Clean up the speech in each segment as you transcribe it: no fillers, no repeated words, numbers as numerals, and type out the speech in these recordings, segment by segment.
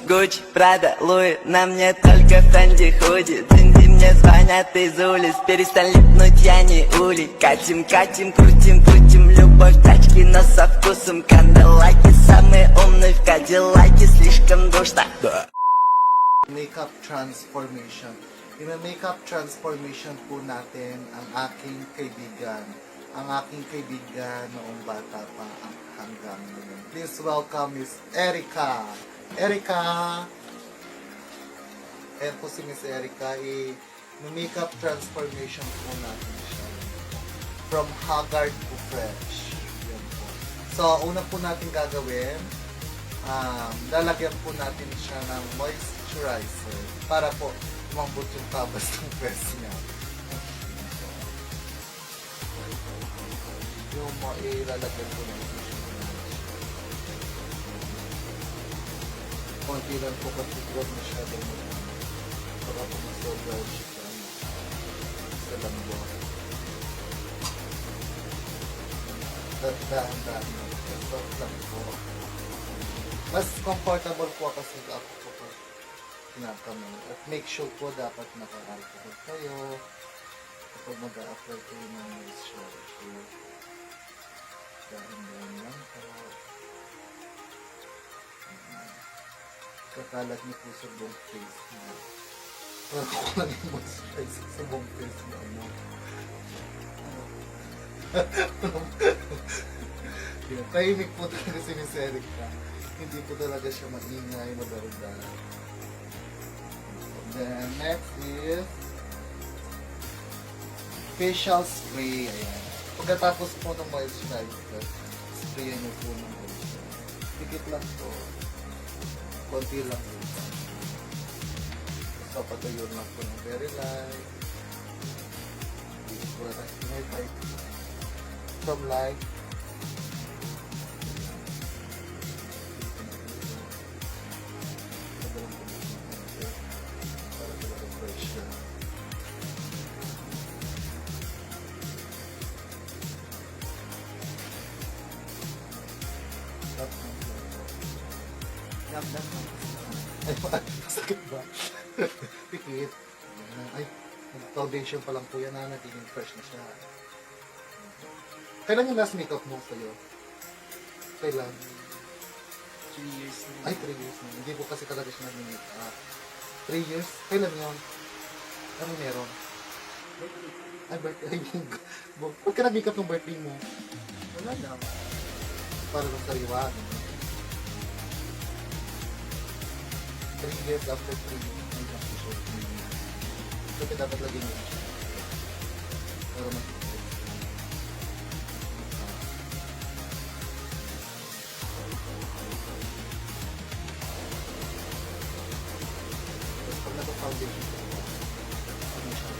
Гуччи, Прада, Луи, на мне только Фэнди худи. Динди мне звонят из улиц, перестань липнуть, я не улей. Катим, катим, крутим, крутим, любовь тачки, но со вкусом канделаки. Самые умные в Кадиллаке, слишком душно. Makeup transformation. Yung makeup transformation po natin ang aking kaibigan. Ang aking kaibigan noong bata pa hanggang ngayon. Please welcome Miss Erica. Erica! Ayan po si Miss Erica. Makeup transformation po natin siya. From haggard to fresh. Yan po. So, una po natin gagawin, lalagyan po natin siya ng moisturizer para po umambot yung tabas ng face niya. Yung ilalagyan po natin siya. Konti lang po kasi huwag masyadong para po masobra siya sa langgo. Dahan-dahan lang po. Mas comfortable po kasi ako po pag kinakamay. At make sure po dapat naka-alcohol kayo kapag mag-a-apply kayo ng moisturizer. Dahan-dahan lang po. Kakalat niyo po sa buong face niyo. Para ko lang yung moisturizer sa buong face niyo. Tahimik po talaga si Miss Erica. Hindi po talaga siya maingay, madarugdan. Then, next is facial spray. Ayan. Pagkatapos po ng moisturizer, sprayan niyo po ng moisturizer. Dikit lang po. Konti lang po. So, patuyo lang po ng very light. From light. Ay, sakit ba? Pikit. Ay, foundation pa lang po yan na nagiging fresh na siya. Kailan yung last makeup mo sa'yo? Kailan? 3 years na. Ay, 3 years na. Hindi po kasi talaga siya nag-makeup. 3 years? Kailan yun? Ano meron? Ay, birthday. Huwag ka nag-makeup ng birthday mo. Wala lang. Para lang sariwa. 3 years after 3 years. Makeup ko siya. Kasi dapat lagyan mo siya. Para mas pag naka-foundation ko, ano siya?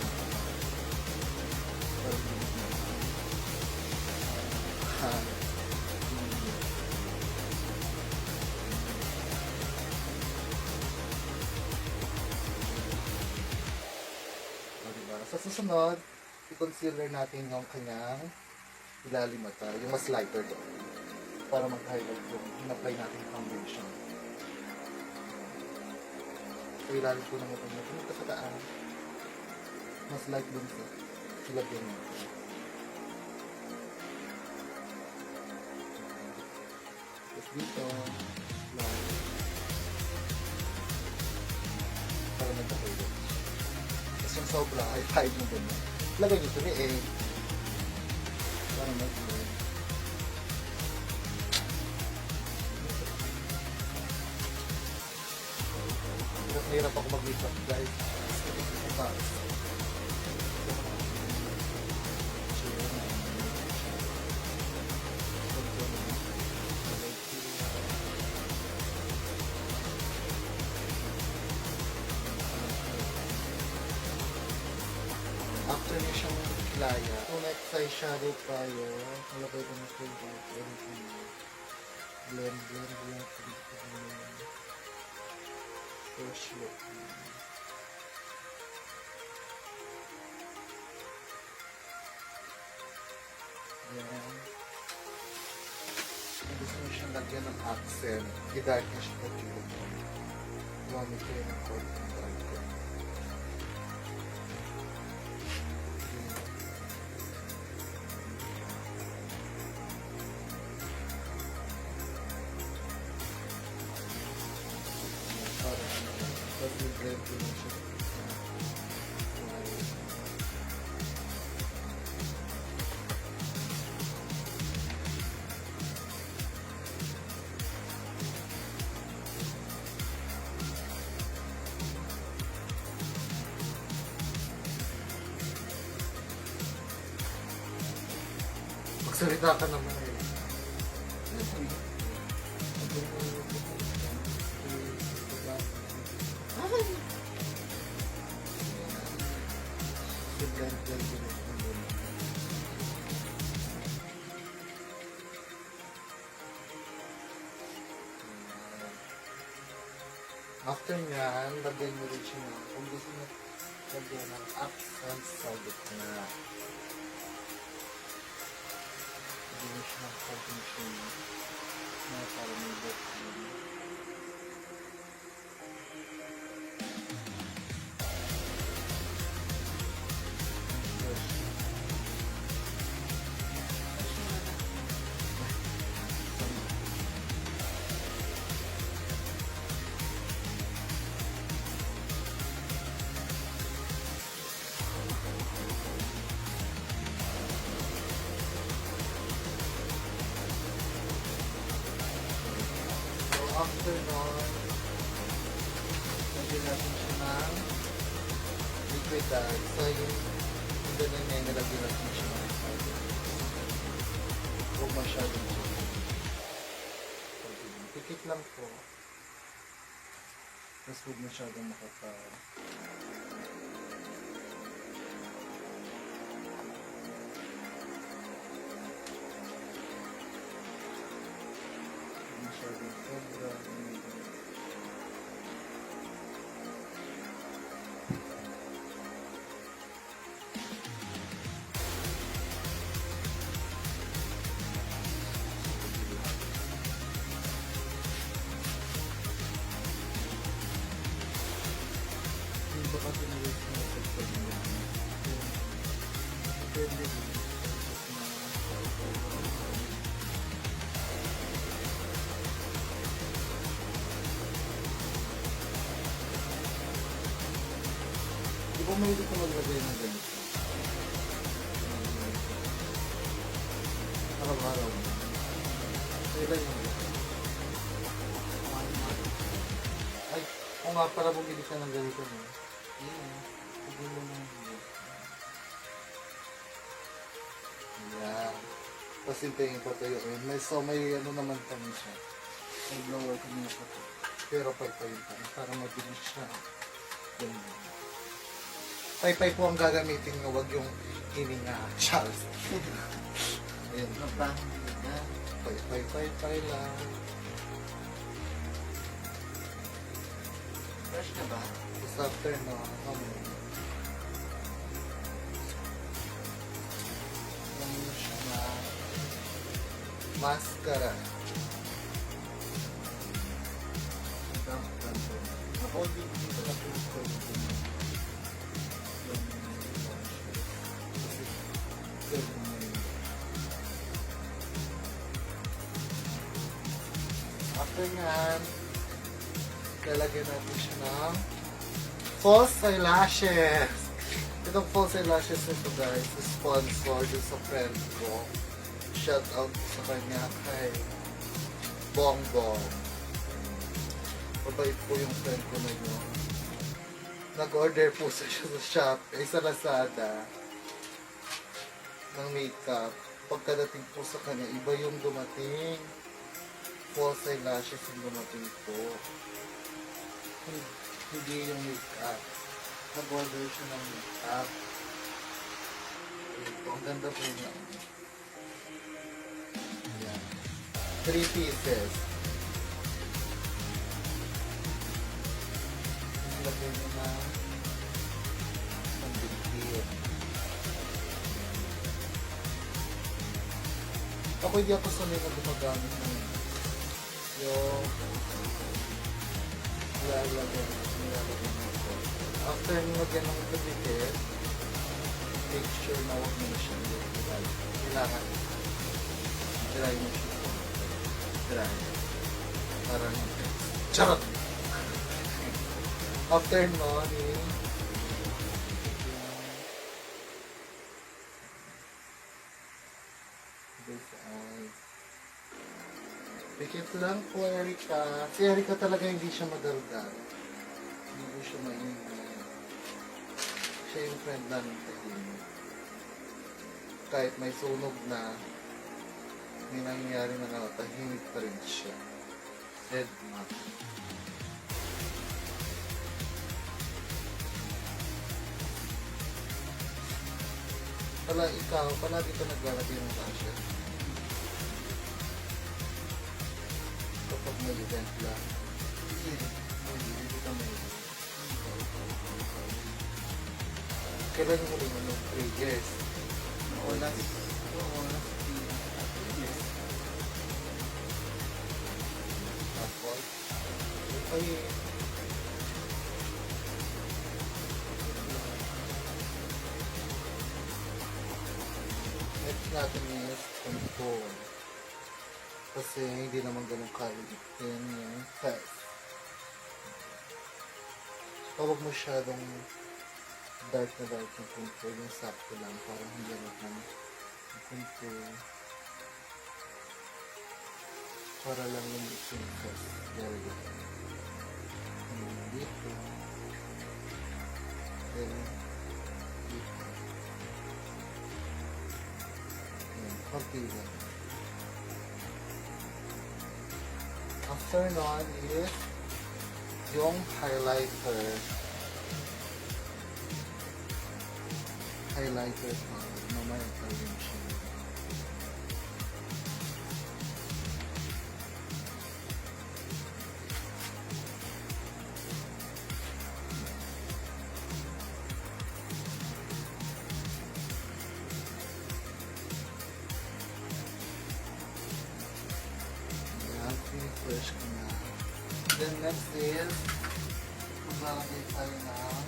Sa susunod, i-concealer natin yung kanyang ilalim mata, yung mas lighter doon. Para mag-highlight yung in-apply natin yung foundation. So, ilalim po ng mata niya. Pumunta sa daan. Mas light doon sa silagyan niya. Tapos dito, light. Para mag-highlight. Tapos yung sobra, ay hide mo doon. Lagay nyo ito eh. Para mag-highlight. Hirap ako mag-makeup guys. After niya siyang kilaya, kung next ay shadow tayo, malagay ko na siya blend. First look. Ayan. Gusto mo siyang lagyan ng accent, i-darkish ko dito. Gumamit kayo ng konting darker. Parang mag-blend ko na siya. Magsalita ka naman eh. After nyan, lagyan mo rin siya ng, kung gusto mo lagyan ng accent sa gitna. Lagyan mo siya ng konting shade na para may background. After nun, lagyan natin siya ng liquid dye. So yung ganun na nilagyan natin siya ng huwag masyadong siya. Pikit lang po. Tapos huwag masyadong makapal. Masyadong sobra. Hindi ba kasi na-wait mo sa pag-ibig? Depende din. Di ba may ko maglagay ng ganito? Araw-araw. Kailan yun? Ay, o nga para bumili ka ng ganito mo. Hindi mo na yun. Yan. Tapos hintayin ko tayo. May ano naman kami siya. May blower kami na ito. Pero pagpayin kami para mabilis siya. Ganyan. Pay-pay po ang gagamitin nyo, wag yung hininga. Charles. Ayan. Pay-pay lang. Fresh na ba? Tapos after no, ano siya na mascara. Ako dito na po ito. After nyan, lalagyan natin siya ng false eyelashes. Itong false eyelashes nito guys, sponsor dun sa friend ko. Shout out sa kanya kay Bongbong. Mabait po yung friend ko na yun. Nag-order po siya sa Shopee, sa Lazada ng makeup. Pagkadating po sa kanya, iba yung dumating. False eyelashes yung dumating po. Hindi yung makeup. Nag-order siya ng makeup. Ito, ang ganda po niya. Ayan. 3 pieces. Lagyan mo na ng bigkit. Ako hindi ako sanay na gumagamit ng yung nilalagyan mo. After nyo lagyan ng tubig, make sure na huwag mo na siya ilagay. Kailangan dry mo siya. Dry. Parang charot! After nun, this eye. Pikit lang po, Erika. Si Erika talaga hindi siya madaldal. Hindi ko siya maingay. Siya yung friend namin tahimik. Kahit may sunog na, may nangyayari na tahimik pa rin siya. Dead man. Ikaw, palagi ka naglalagay ng lotion. Kapag may event lang. Hindi ka may event. Kailan mo rin ano? 3 years. last 3 years. Tapos, ay, next natin is control. Kasi hindi naman ganun kaligit yung test. Huwag masyadong dark na dark yung control, yung sakto lang, parang hindi naman yung control. Para lang yung test. Very good. Dito. Then, dito. Konti lang. After nun is yung highlighter. Highlighter pa. Mamaya pa rin siya. Finish ko na. Then next is maglalagay tayo ng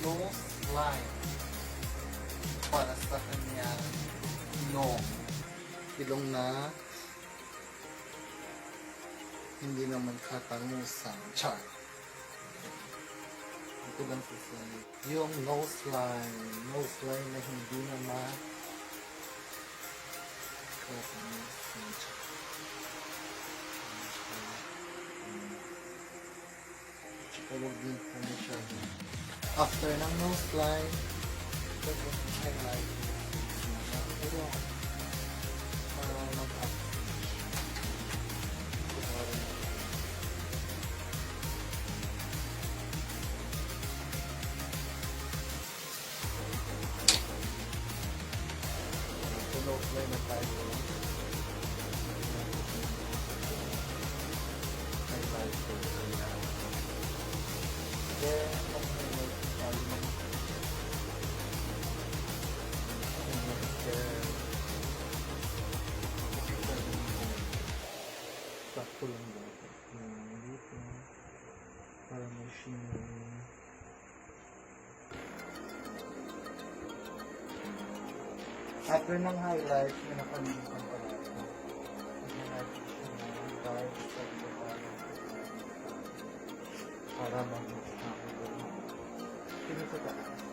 nose line para sa kanyang ilong. Ilong na hindi naman katangusan. Char. Ito lang sa slide. Yung nose line. Nose line na hindi naman katangusan. Char. Huwag din po siya. After ng nose line, ito po yung highlight. Pero, para mag-up. Ito nose line na tayo. Highlight po. Then, sakto lang dapat. Dito, para may shimmer. After ng highlight, may nakalimutan pala ito. Mag-highlight siya ng dark sa baba. Para mag-highlight. Sino sa taas?